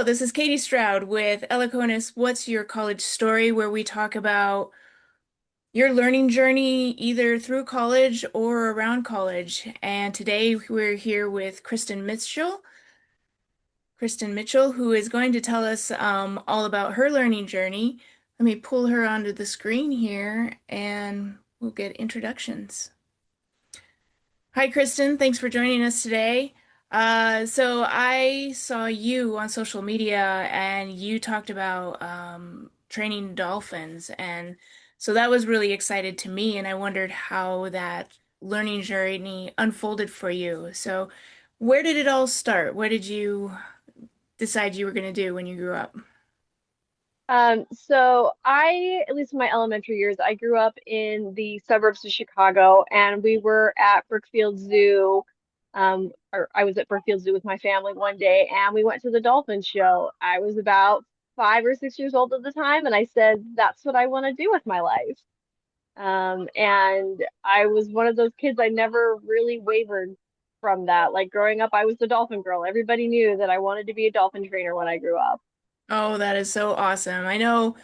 This is Katie Stroud with Eloquentis What's Your College Story, where we talk about your learning journey either through college or around college. And today we're here with Kristin Mitchell, who is going to tell us all about her learning journey. Let me pull her onto the screen here and we'll get introductions. Hi, Kristen. Thanks for joining us today. So I saw you on social media and you talked about training dolphins. And so that was really excited to me. And I wondered how that learning journey unfolded for you. So where did it all start? What did you decide you were going to do when you grew up? So at least in my elementary years, I grew up in the suburbs of Chicago, and we were at Brookfield Zoo. Or I was at Brookfield Zoo with my family one day, and we went to the dolphin show. I was about 5 or 6 years old at the time, and I said, that's what I want to do with my life. And I was one of those kids, I never really wavered from that. Like growing up, I was the dolphin girl. Everybody knew that I wanted to be a dolphin trainer when I grew up. Oh, that is so awesome. I know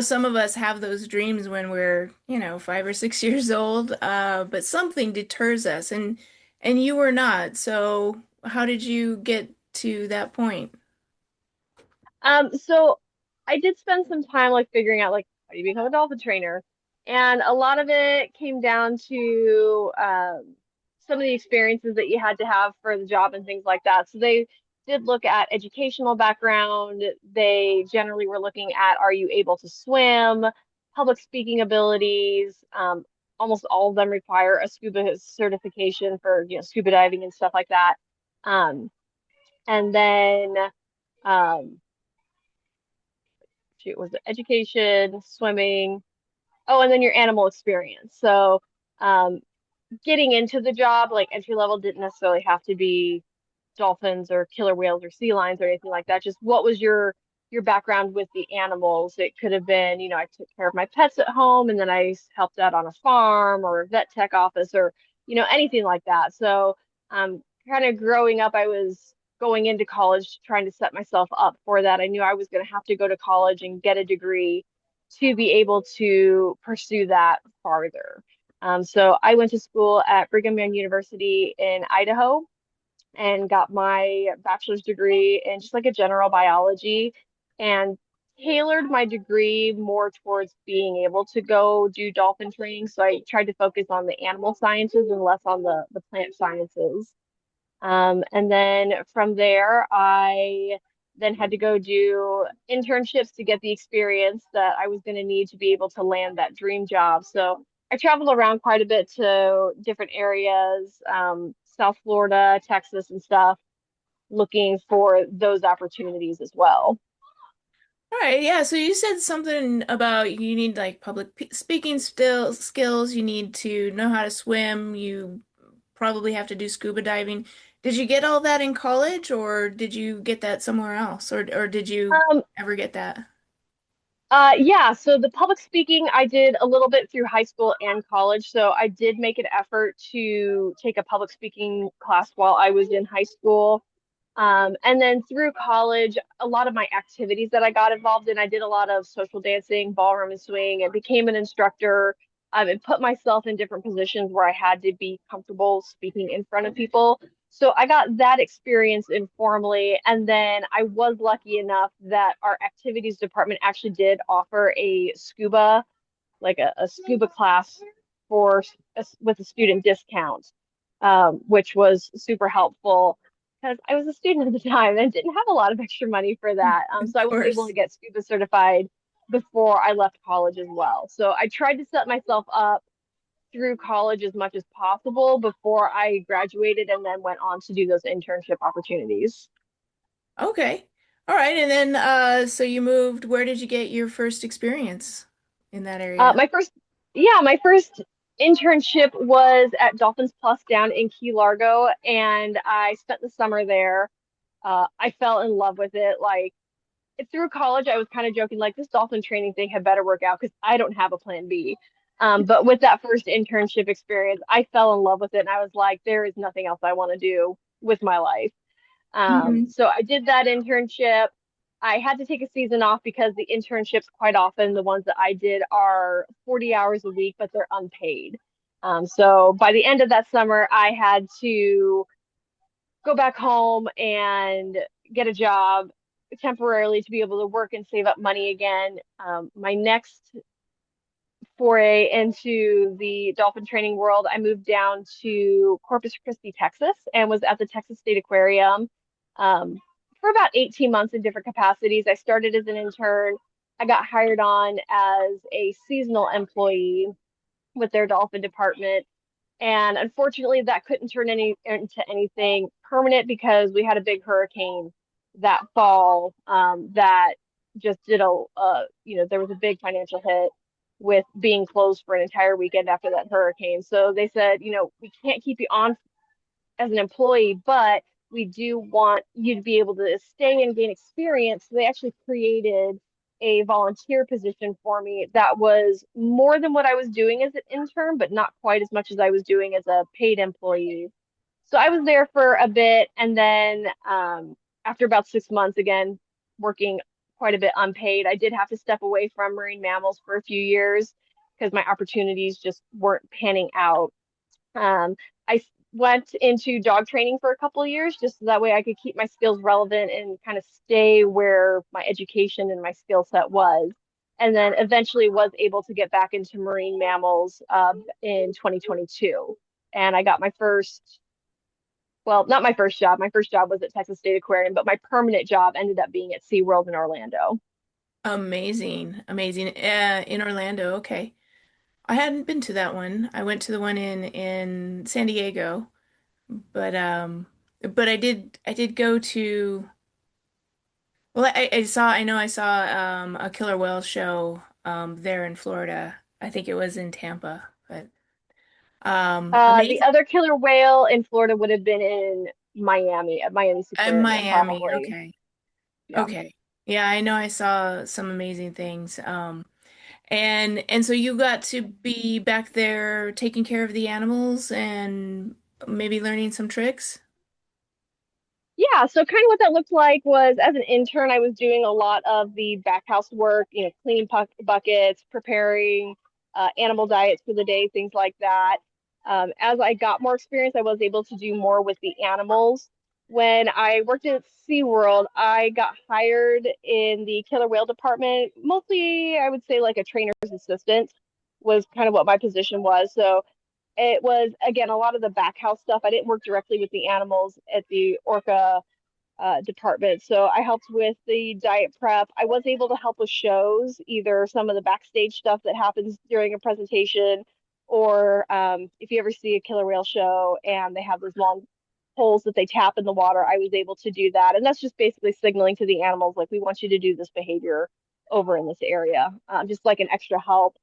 some of us have those dreams when we're, 5 or 6 years old, but something deters us and you were not. So how did you get to that point? So I did spend some time like figuring out like how do you become a dolphin trainer, and a lot of it came down to some of the experiences that you had to have for the job and things like that. So they did look at educational background. They generally were looking at are you able to swim, public speaking abilities. Almost all of them require a scuba certification for scuba diving and stuff like that. And then um, shoot, was it education, swimming? Oh, and then your animal experience. So, um, getting into the job, like entry level, didn't necessarily have to be dolphins or killer whales or sea lions or anything like that. Just what was your background with the animals? It could have been, I took care of my pets at home, and then I helped out on a farm or a vet tech office or anything like that. So, kind of growing up, I was going into college trying to set myself up for that. I knew I was going to have to go to college and get a degree to be able to pursue that farther. So I went to school at Brigham Young University in Idaho and got my bachelor's degree in just like a general biology and tailored my degree more towards being able to go do dolphin training. So I tried to focus on the animal sciences and less on the plant sciences. And then from there, I then had to go do internships to get the experience that I was going to need to be able to land that dream job. So I traveled around quite a bit to different areas, South Florida, Texas, and stuff, looking for those opportunities as well. All right, yeah, so you said something about you need like speaking skills, you need to know how to swim, you probably have to do scuba diving. Did you get all that in college or did you get that somewhere else or did you Um, ever get that? yeah, so the public speaking I did a little bit through high school and college. So I did make an effort to take a public speaking class while I was in high school. And then through college, a lot of my activities that I got involved in, I did a lot of social dancing, ballroom and swing, and became an instructor, and put myself in different positions where I had to be comfortable speaking in front of people. So I got that experience informally. And then I was lucky enough that our activities department actually did offer a scuba, like a scuba class with a student discount, which was super helpful because I was a student at the time and didn't have a lot of extra money for that. Of So I was able to course. get scuba certified before I left college as well. So I tried to set myself up through college as much as possible before I graduated and then went on to do those internship opportunities. Okay. All right, and then so you moved, where did you get your first experience in that Uh, area? my first, yeah, my first internship was at Dolphins Plus down in Key Largo, and I spent the summer there. I fell in love with it. Like through college, I was kind of joking, like this dolphin training thing had better work out because I don't have a plan B. But with that first internship experience, I fell in love with it, and I was like, there is nothing else I want to do with my life. Mhm. So I did that internship. I had to take a season off because the internships, quite often, the ones that I did are 40 hours a week, but they're unpaid. So by the end of that summer, I had to go back home and get a job temporarily to be able to work and save up money again. My next foray into the dolphin training world, I moved down to Corpus Christi, Texas, and was at the Texas State Aquarium for about 18 months in different capacities. I started as an intern. I got hired on as a seasonal employee with their dolphin department. And unfortunately, that couldn't turn into anything permanent because we had a big hurricane that fall that just did there was a big financial hit with being closed for an entire weekend after that hurricane. So they said, we can't keep you on as an employee, but we do want you to be able to stay and gain experience. So they actually created a volunteer position for me that was more than what I was doing as an intern, but not quite as much as I was doing as a paid employee. So I was there for a bit, and then after about 6 months, again, working quite a bit unpaid, I did have to step away from marine mammals for a few years because my opportunities just weren't panning out. I went into dog training for a couple of years just so that way I could keep my skills relevant and kind of stay where my education and my skill set was. And then eventually was able to get back into marine mammals in 2022. And I got my first, well, not my first job. My first job was at Texas State Aquarium, but my permanent job ended up being at SeaWorld in Orlando. Amazing, amazing. In Orlando, okay. I hadn't been to that one. I went to the one in San Diego, but I did go to. Well, I know I saw a killer whale show there in Florida. I think it was in Tampa, but The amazing. other killer whale in Florida would have been in Miami, at Miami Aquarium, Miami, probably. okay. Yeah. Okay. Yeah, I know I saw some amazing things. And so you got to be back there taking care of the animals and maybe learning some tricks? Yeah, so kind of what that looked like was as an intern, I was doing a lot of the back house work, cleaning buckets, preparing animal diets for the day, things like that. As I got more experience, I was able to do more with the animals. When I worked at SeaWorld, I got hired in the killer whale department. Mostly, I would say like a trainer's assistant was kind of what my position was. So it was, again, a lot of the back house stuff. I didn't work directly with the animals at the orca department. So I helped with the diet prep. I was able to help with shows, either some of the backstage stuff that happens during a presentation, or if you ever see a killer whale show and they have those long holes that they tap in the water, I was able to do that. And that's just basically signaling to the animals, like, we want you to do this behavior over in this area, just like an extra help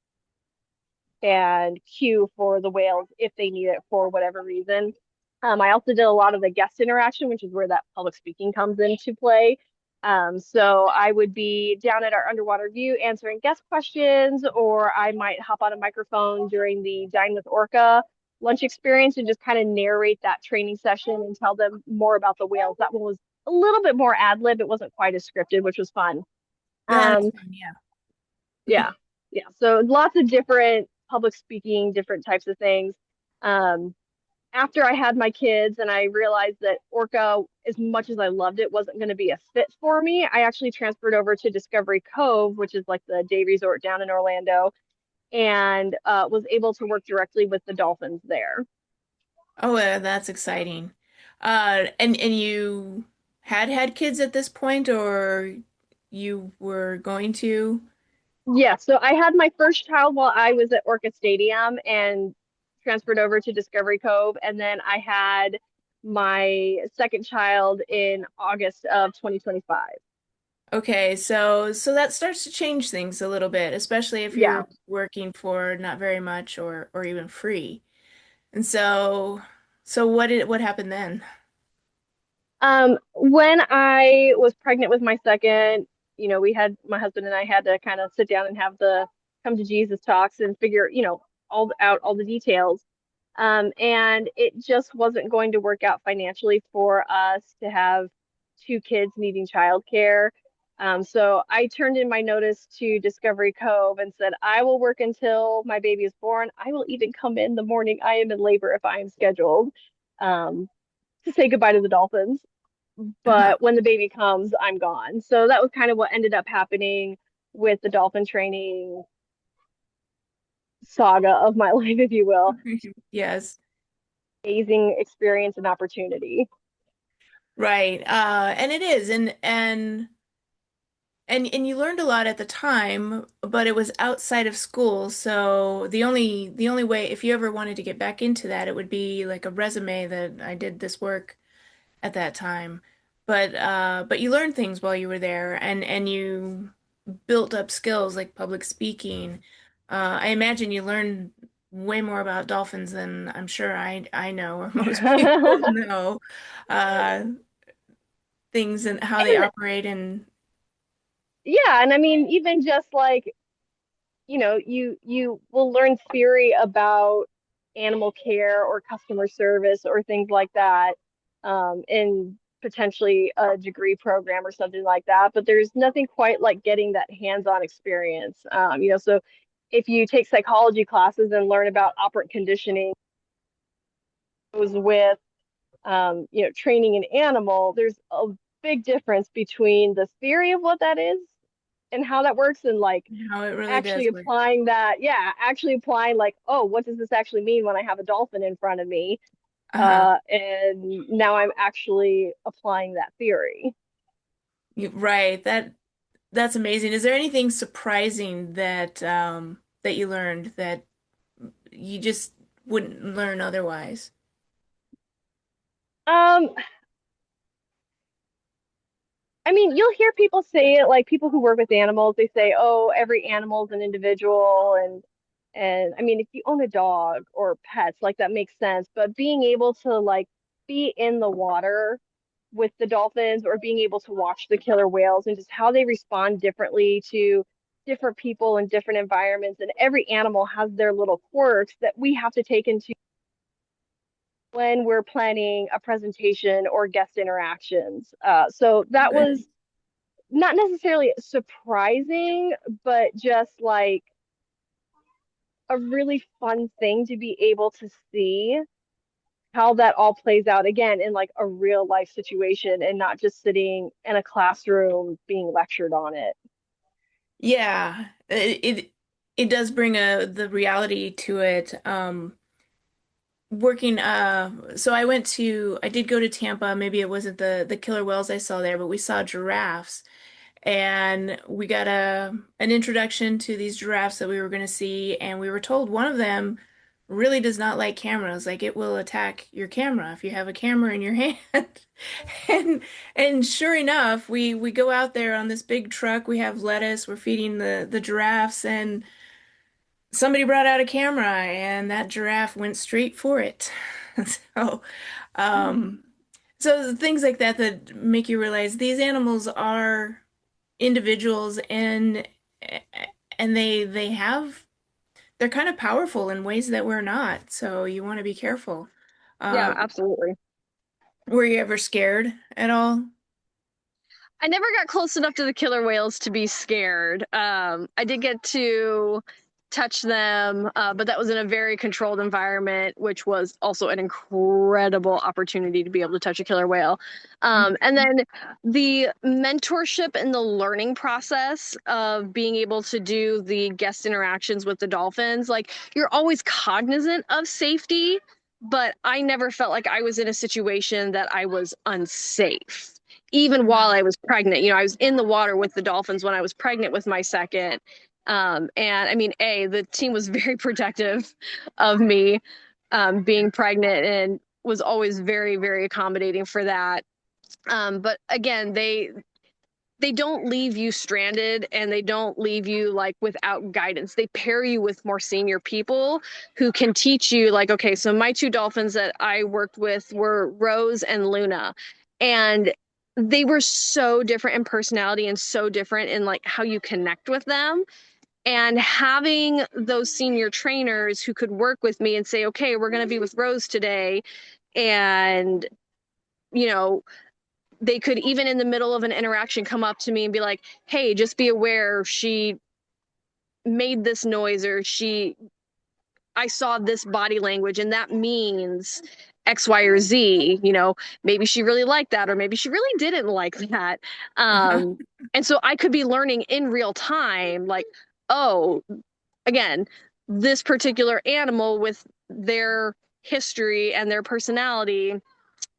and cue for the whales if they need it for whatever reason. I also did a lot of the guest interaction, which is where that public speaking comes into play. So I would be down at our underwater view answering guest questions, or I might hop on a microphone during the Dine with Orca lunch experience and just kind of narrate that training session and tell them more about the whales. That one was a little bit more ad lib. It wasn't quite as scripted, which was fun. That is Um, fun, yeah. yeah, yeah. So lots of different public speaking, different types of things. Um, After I had my kids and I realized that Orca, as much as I loved it, wasn't going to be a fit for me, I actually transferred over to Discovery Cove, which is like the day resort down in Orlando, and was able to work directly with the dolphins there. Oh, that's exciting. And you had kids at this point, or you were going to? Yeah, so I had my first child while I was at Orca Stadium and transferred over to Discovery Cove. And then I had my second child in August of 2025. Okay, so that starts to change things a little bit, especially if Yeah. you're working for not very much or even free. And so what happened then? When I was pregnant with my second, my husband and I had to kind of sit down and have the come to Jesus talks and figure, out all the details. And it just wasn't going to work out financially for us to have two kids needing childcare. So I turned in my notice to Discovery Cove and said, I will work until my baby is born. I will even come in the morning I am in labor if I am scheduled, um, to say goodbye to the dolphins. Uh-huh. But when the baby comes, I'm gone. So that was kind of what ended up happening with the dolphin training saga of my life, if you will. Yes. Amazing experience and opportunity. Right. And it is, and you learned a lot at the time, but it was outside of school. So the only way, if you ever wanted to get back into that, it would be like a resume that I did this work at that time. But you learned things while you were there, and you built up skills like public speaking. I imagine you learned way more about dolphins than I'm sure I know or most people know. Uh, Things and how they And operate and yeah, and I mean, even just like, you will learn theory about animal care or customer service or things like that, in potentially a degree program or something like that. But there's nothing quite like getting that hands-on experience. So if you take psychology classes and learn about operant conditioning, goes with training an animal, there's a big difference between the theory of what that is and how that works and like how it really actually does work. applying that. Yeah, actually applying like, oh, what does this actually mean when I have a dolphin in front of me? Uh-huh. And now I'm actually applying that theory. Right. That's amazing. Is there anything surprising that you learned that you just wouldn't learn otherwise? Um, I mean, you'll hear people say it, like people who work with animals, they say, "Oh, every animal is an individual," and I mean, if you own a dog or pets, like that makes sense. But being able to like be in the water with the dolphins or being able to watch the killer whales and just how they respond differently to different people in different environments, and every animal has their little quirks that we have to take into when we're planning a presentation or guest interactions. So that Good. was not necessarily surprising, but just like a really fun thing to be able to see how that all plays out again in like a real life situation and not just sitting in a classroom being lectured on it. Yeah. It does bring the reality to it. Working so I did go to Tampa. Maybe it wasn't the killer whales I saw there, but we saw giraffes. And we got an introduction to these giraffes that we were going to see, and we were told one of them really does not like cameras. Like it will attack your camera if you have a camera in your hand. And sure enough, we go out there on this big truck. We have lettuce. We're feeding the giraffes, and somebody brought out a camera, and that giraffe went straight for it. So, um, so things like that that make you realize these animals are individuals and they're kind of powerful in ways that we're not, so you want to be careful. Yeah, uh absolutely. were you ever scared at all? I never got close enough to the killer whales to be scared. I did get to touch them, but that was in a very controlled environment, which was also an incredible opportunity to be able to touch a killer whale. And Mhm. then the mentorship and the learning process of being able to do the guest interactions with the dolphins, like you're always cognizant of safety, but I never felt like I was in a situation that I was unsafe even while I was pregnant. I was in the water with the dolphins when I was pregnant with my second. And I mean, the team was very protective of me being pregnant and was always very, very accommodating for that. But again, they don't leave you stranded and they don't leave you like without guidance. They pair you with more senior people who can teach you like, okay, so my two dolphins that I worked with were Rose and Luna. And they were so different in personality and so different in like how you connect with them. And having those senior trainers who could work with me and say, okay, we're going to be with Rose today. And, you know, they could, even in the middle of an interaction, come up to me and be like, hey, just be aware she made this noise, or I saw this body language and that means X, Y, or Z. Maybe she really liked that, or maybe she really didn't like that. Um, and so I could be learning in real time, like, oh, again, this particular animal with their history and their personality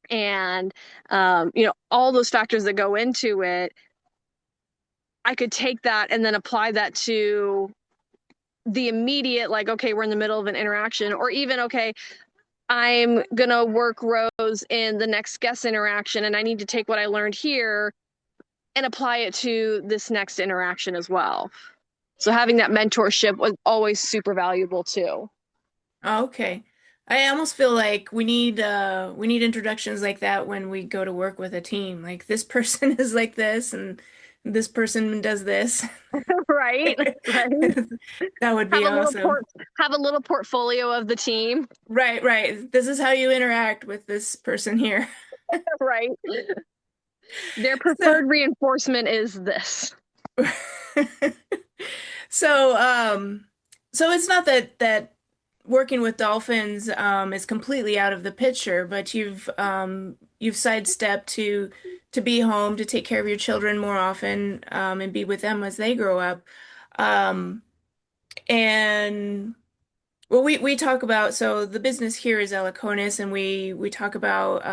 and all those factors that go into it. I could take that and then apply that to the immediate, like, okay, we're in the middle of an interaction, or even, okay, I'm gonna work Rose in the next guest interaction, and I need to take what I learned here and apply it to this next interaction as well. So having that mentorship was always super valuable too. Okay. I almost feel like we need introductions like that when we go to work with a team. Like this person is like this and this person does this. Right, right. That would Have be a little awesome. portfolio of the team. Right, right. This is how you interact with this person here. Right. Their So, preferred reinforcement is this. so, so it's not that working with dolphins is completely out of the picture, but you've sidestepped to be home to take care of your children more often and be with them as they grow up. Um, and well, we talk about so the business here is Eliconis, and we talk about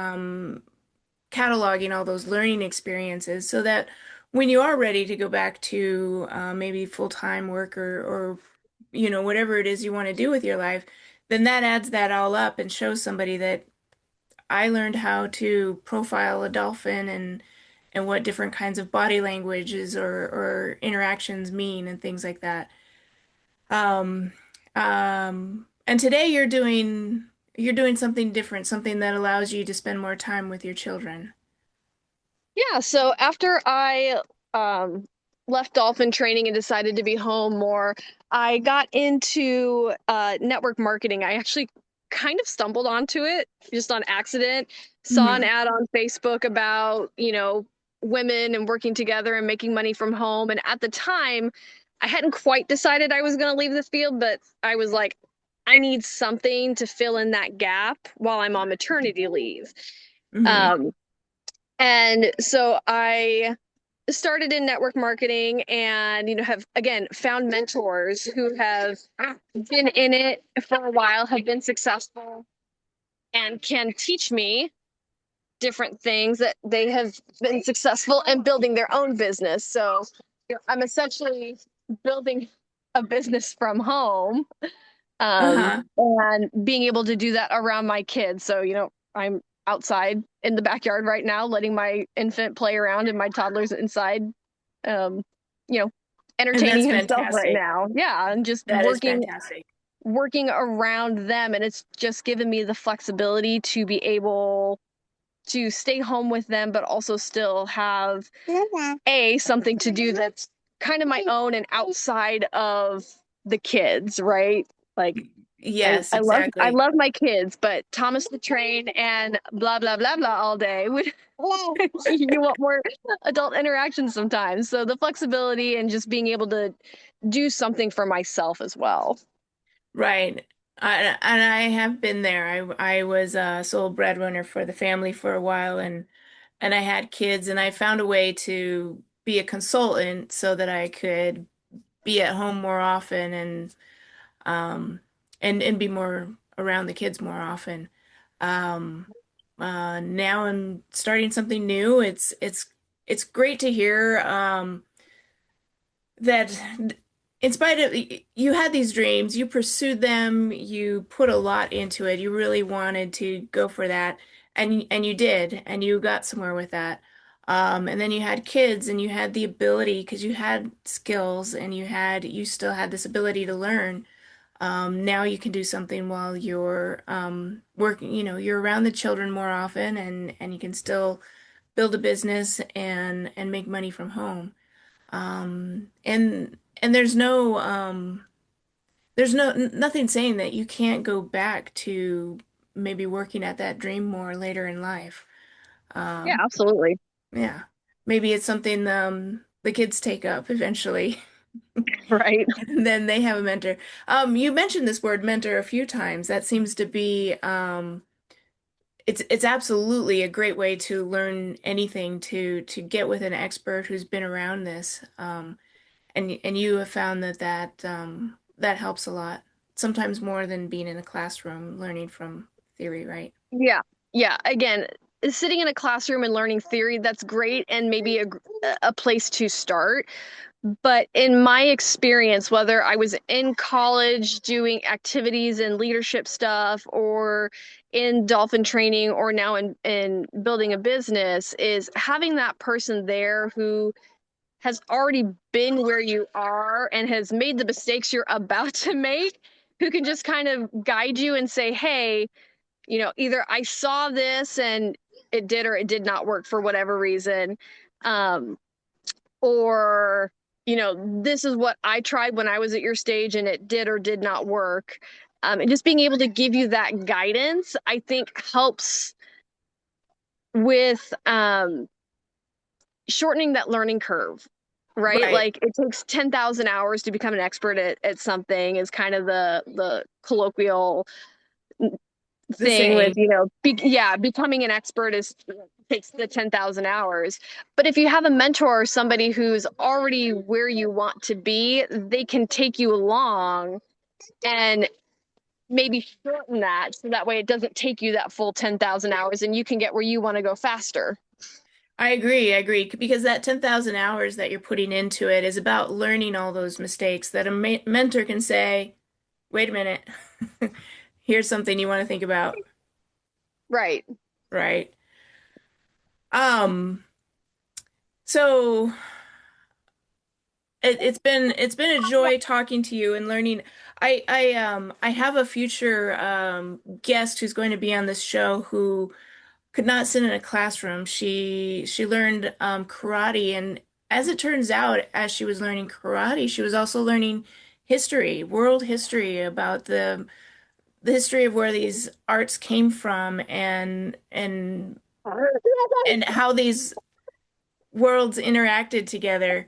cataloging all those learning experiences so that when you are ready to go back to maybe full-time work or whatever it is you want to do with your life, then that adds that all up and shows somebody that I learned how to profile a dolphin and what different kinds of body languages or interactions mean and things like that. Um, and today you're doing something different, something that allows you to spend more time with your children. Yeah, so after I um, left dolphin training and decided to be home more, I got into network marketing. I actually kind of stumbled onto it just on accident. Saw an Hmm. ad on Facebook about, women and working together and making money from home. And at the time, I hadn't quite decided I was going to leave the field, but I was like, I need something to fill in that gap while I'm on maternity leave. Hmm. Um, and so I started in network marketing and, have again found mentors who have been in it for a while, have been successful, and can teach me different things that they have been successful in building their own business. So I'm essentially building a business from home, Uh-huh. and being able to do that around my kids. So, I'm outside in the backyard right now, letting my infant play around and my toddler's inside, um, you know, And that's entertaining himself right fantastic. now. Yeah, and just That is fantastic. working around them. And it's just given me the flexibility to be able to stay home with them, but also still have something to do that's kind of my own and outside of the kids, right? Like Yes, I exactly. love my kids, but Thomas the Train and blah blah blah blah all day would you want more adult interaction sometimes. So the flexibility and just being able to do something for myself as well. Right. And I have been there. I was a sole breadwinner for the family for a while and I had kids and I found a way to be a consultant so that I could be at home more often um and be more around the kids more often. Um Now I'm starting something new. It's great to hear that in spite of you had these dreams, you pursued them, you put a lot into it. You really wanted to go for that, and you did, and you got somewhere with that. And then you had kids, and you had the ability because you had skills, and you still had this ability to learn. Now you can do something while you're working. You're around the children more often, and you can still build a business and make money from home. And there's nothing saying that you can't go back to maybe working at that dream more later in life. Yeah, Um, absolutely. Yeah. Maybe it's something the kids take up eventually. Right. And then they have a mentor. You mentioned this word mentor a few times. That seems to be it's absolutely a great way to learn anything to get with an expert who's been around this. And you have found that helps a lot. Sometimes more than being in a classroom learning from theory, right? Yeah. Yeah. Again, sitting in a classroom and learning theory, that's great and maybe a place to start. But in my experience, whether I was in college doing activities and leadership stuff or in dolphin training or now in building a business, is having that person there who has already been where you are and has made the mistakes you're about to make, who can just kind of guide you and say, hey, either I saw this and it did or it did not work for whatever reason. Um, or this is what I tried when I was at your stage and it did or did not work. And just being able to give you that guidance, I think helps with shortening that learning curve, right? Right. Like it takes 10,000 hours to become an expert at something is kind of the colloquial The thing with, same. yeah, becoming an expert is takes the 10,000 hours. But if you have a mentor or somebody who's already where you want to be, they can take you along and maybe shorten that so that way it doesn't take you that full 10,000 hours and you can get where you want to go faster. I agree. I agree. Because that 10,000 hours that you're putting into it is about learning all those mistakes that a mentor can say, wait a minute, here's something you want to think about, Right. right? Um, so it's been a joy talking to you and learning. I have a future guest who's going to be on this show who could not sit in a classroom. She learned karate, and as it turns out, as she was learning karate, she was also learning history, world history about the history of where these arts came from and how these worlds interacted together.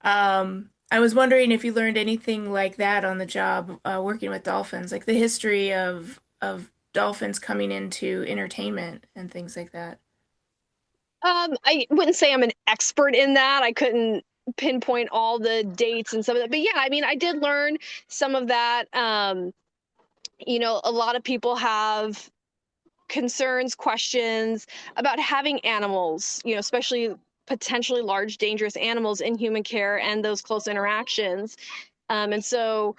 I was wondering if you learned anything like that on the job working with dolphins, like the history of dolphins coming into entertainment and things like that. I wouldn't say I'm an expert in that. I couldn't pinpoint all the dates and some of that. But yeah, I mean, I did learn some of that. A lot of people have concerns, questions about having animals, especially potentially large, dangerous animals in human care and those close interactions. And so,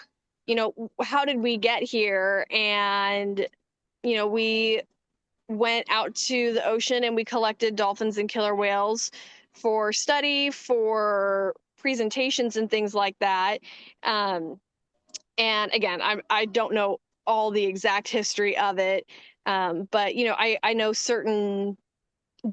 how did we get here? And, we went out to the ocean and we collected dolphins and killer whales for study, for presentations and things like that. Um, and again, I don't know all the exact history of it, but I know certain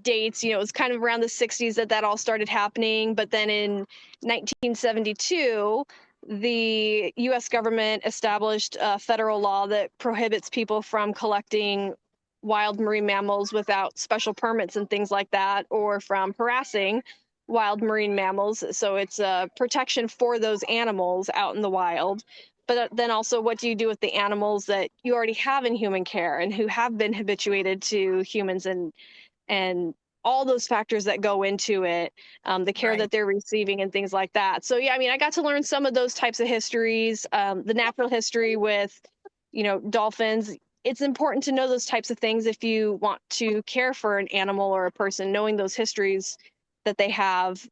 dates. It was kind of around the 60s that all started happening. But then in 1972, the U.S. government established a federal law that prohibits people from collecting wild marine mammals without special permits and things like that, or from harassing wild marine mammals. So it's a protection for those animals out in the wild. But then also, what do you do with the animals that you already have in human care and who have been habituated to humans and all those factors that go into it, the care Right. that they're receiving and things like that. So yeah, I mean, I got to learn some of those types of histories, the natural history with, dolphins. It's important to know those types of things if you want to care for an animal or a person, knowing those histories that they have,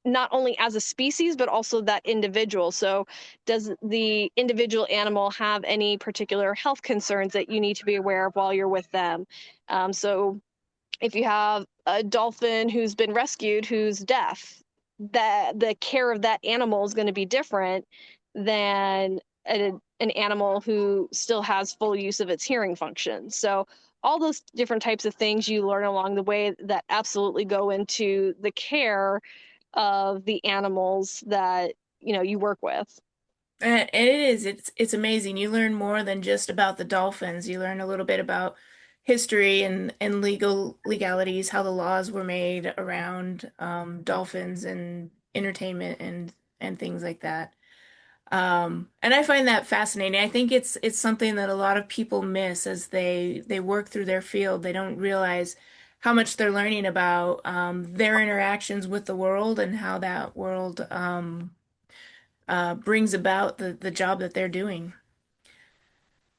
not only as a species, but also that individual. So, does the individual animal have any particular health concerns that you need to be aware of while you're with them? So, if you have a dolphin who's been rescued who's deaf, that the care of that animal is going to be different than an animal who still has full use of its hearing function. So all those different types of things you learn along the way that absolutely go into the care of the animals that you work with. And it is, it's amazing. You learn more than just about the dolphins. You learn a little bit about history and legalities, how the laws were made around dolphins and entertainment and things like that. And I find that fascinating. I think it's something that a lot of people miss as they work through their field. They don't realize how much they're learning about their interactions with the world and how that world brings about the job that they're doing.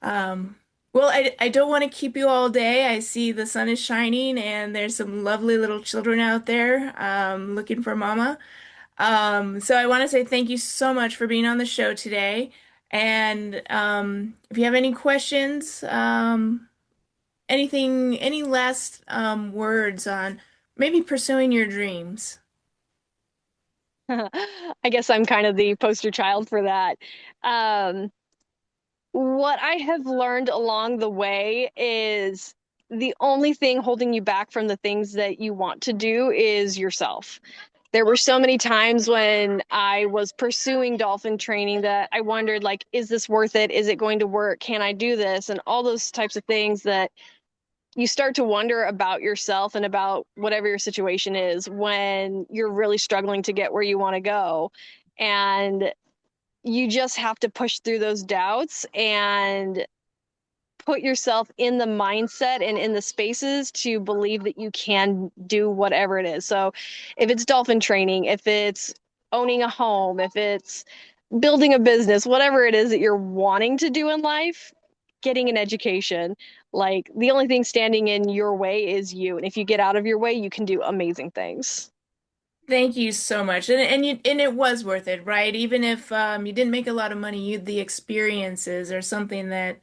Um, well, I don't want to keep you all day. I see the sun is shining and there's some lovely little children out there looking for mama. So I want to say thank you so much for being on the show today. And if you have any questions, any last words on maybe pursuing your dreams? I guess I'm kind of the poster child for that. Um, what I have learned along the way is the only thing holding you back from the things that you want to do is yourself. There were so many times when I was pursuing dolphin training that I wondered, like, is this worth it? Is it going to work? Can I do this? And all those types of things that you start to wonder about yourself and about whatever your situation is when you're really struggling to get where you want to go. And you just have to push through those doubts and put yourself in the mindset and in the spaces to believe that you can do whatever it is. So if it's dolphin training, if it's owning a home, if it's building a business, whatever it is that you're wanting to do in life, getting an education, like the only thing standing in your way is you. And if you get out of your way, you can do amazing things. Thank you so much. And it was worth it, right? Even if you didn't make a lot of money, the experiences are something that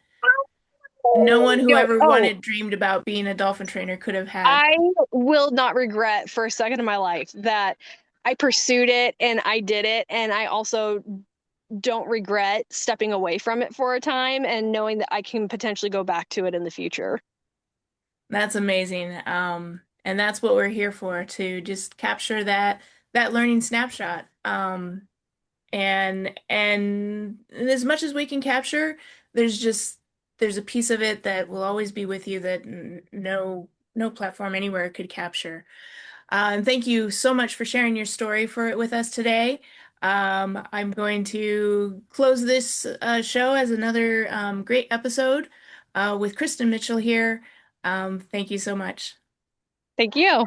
no one who Yo, ever oh, wanted dreamed about being a dolphin trainer could have had. I will not regret for a second of my life that I pursued it and I did it. And I also don't regret stepping away from it for a time and knowing that I can potentially go back to it in the future. That's amazing. And that's what we're here for, to just capture that learning snapshot. And as much as we can capture, there's just there's a piece of it that will always be with you that no platform anywhere could capture. And thank you so much for sharing your story with us today. I'm going to close this show as another great episode with Kristin Mitchell here. Thank you so much. Thank you.